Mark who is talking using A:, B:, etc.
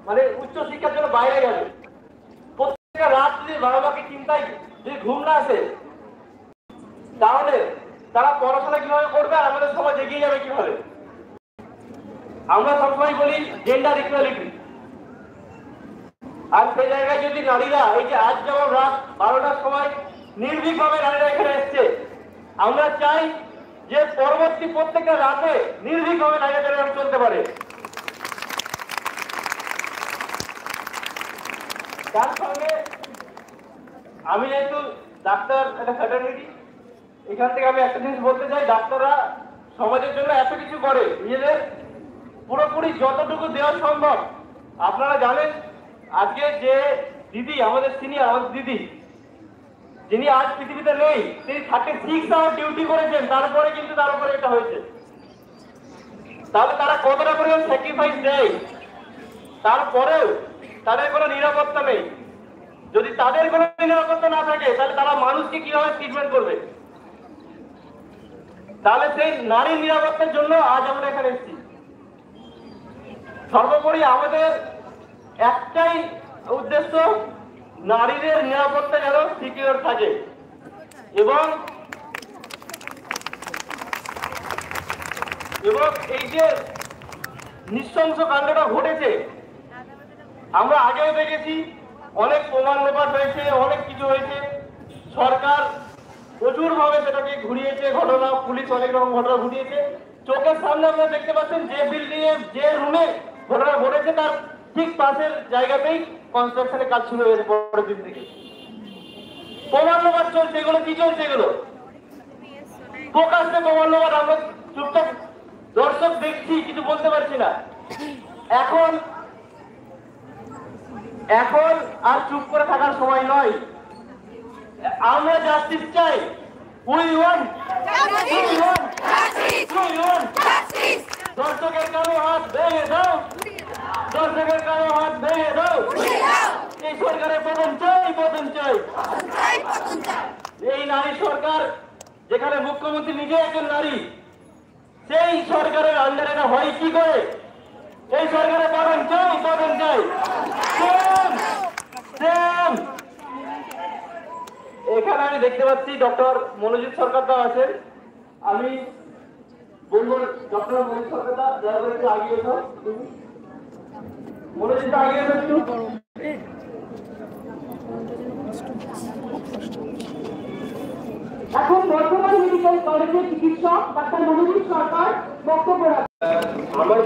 A: মানে উচ্চ শিক্ষার জন্য বাইরে গেল, প্রত্যেকটা রাত যদি বাবা মাকে চিন্তায় যদি ঘুম না আসে, তাহলে তারা পড়াশোনা কিভাবে করবে আর আমাদের সমাজ এগিয়ে যাবে কিভাবে? আমরা সবসময় বলি জেন্ডার ইকুয়ালিটি, আর সেই জায়গায় যদি নারীরা এই যে আজ যেমন রাত 12টার সময় নির্ভীকভাবে নারীরা এখানে এসছে, আমরা চাই যে পরবর্তী প্রত্যেকটা রাতে নির্ভীকভাবে নারীরা চলতে পারে। তার সঙ্গে আমি যেহেতু ডাক্তার একটা ফ্যাটার্নিটি, এখান থেকে আমি একটা জিনিস বলতে চাই, ডাক্তাররা সমাজের জন্য এত কিছু করে, নিজেদের পুরোপুরি যতটুকু দেওয়া সম্ভব। আপনারা জানেন আজকে যে দিদি আমাদের সিনিয়র, আমাদের দিদি যিনি আজ পৃথিবীতে নেই, তিনি 36 আওয়ার ডিউটি করেছেন, তারপরে কিন্তু তার উপরে এটা হয়েছে। তাহলে তারা কতটা পরিমাণ স্যাক্রিফাইস দেয়, তারপরেও তাদের কোনো নিরাপত্তা নেই। যদি তাদের কোনো নিরাপত্তা না থাকে, তাহলে তারা মানুষকে কিভাবে ট্রিটমেন্ট করবে? তাহলে সেই নারীর নিরাপত্তার জন্য আজ আমরা এখানে এসেছি। সর্বোপরি আমাদের একটাই উদ্দেশ্য, নারীদের নিরাপত্তা যেন সিকিউর থাকে। এবং এই যে নৃশংস কাণ্ডটা ঘটেছে, আমরা আগেও দেখেছি, অনেক প্রমাণ লোপাট হয়েছে, অনেক কিছু হয়েছে, সরকার প্রচুর ভাবে সেটাকে ঘুরিয়েছে, ঘটনা পুলিশ অনেক রকম ঘটনা ঘুরিয়েছে। চোখের সামনে আপনারা দেখতে পাচ্ছেন, যে বিল্ডিং এ যে রুমে ঘটনা ঘটেছে তার ঠিক পাশের জায়গাতেই কনস্ট্রাকশনের কাজ শুরু হয়েছে পরের দিন থেকে। প্রমাণ লোপাট চলছে, এগুলো কি চলছে? এগুলো প্রকাশ্যে প্রমাণ লোপাট, আমরা চুপচাপ দর্শক দেখছি, কিছু বলতে পারছি না। এখন আর চুপ করে থাকার সময় নয়, আমরা জাস্টিস চাই। দর্শকের কারো হাত ভেঙে দাও, দর্শকের কারো হাত ভেঙে দাও। এই সরকারের পতন চাই, পতন চাই। এই নারী সরকার, যেখানে মুখ্যমন্ত্রী নিজে একজন নারী, সেই সরকারের আন্ডারে না হয় কি করে? এই সরকারের পতন চাই, পতন চাই। এখানে আমি দেখতে পাচ্ছি ডক্টর মনোজিৎ সরকার দা আছেন। আমি বলবো ডক্টর মনোজিৎ সরকার দা দয়া করে একটু আগিয়ে এসো। মনোজিৎ দা আগিয়ে এসো একটু।
B: এখন বর্তমান মেডিকেল কলেজের চিকিৎসক ডাক্তার মনোজিৎ সরকার বক্তব্য রাখবেন।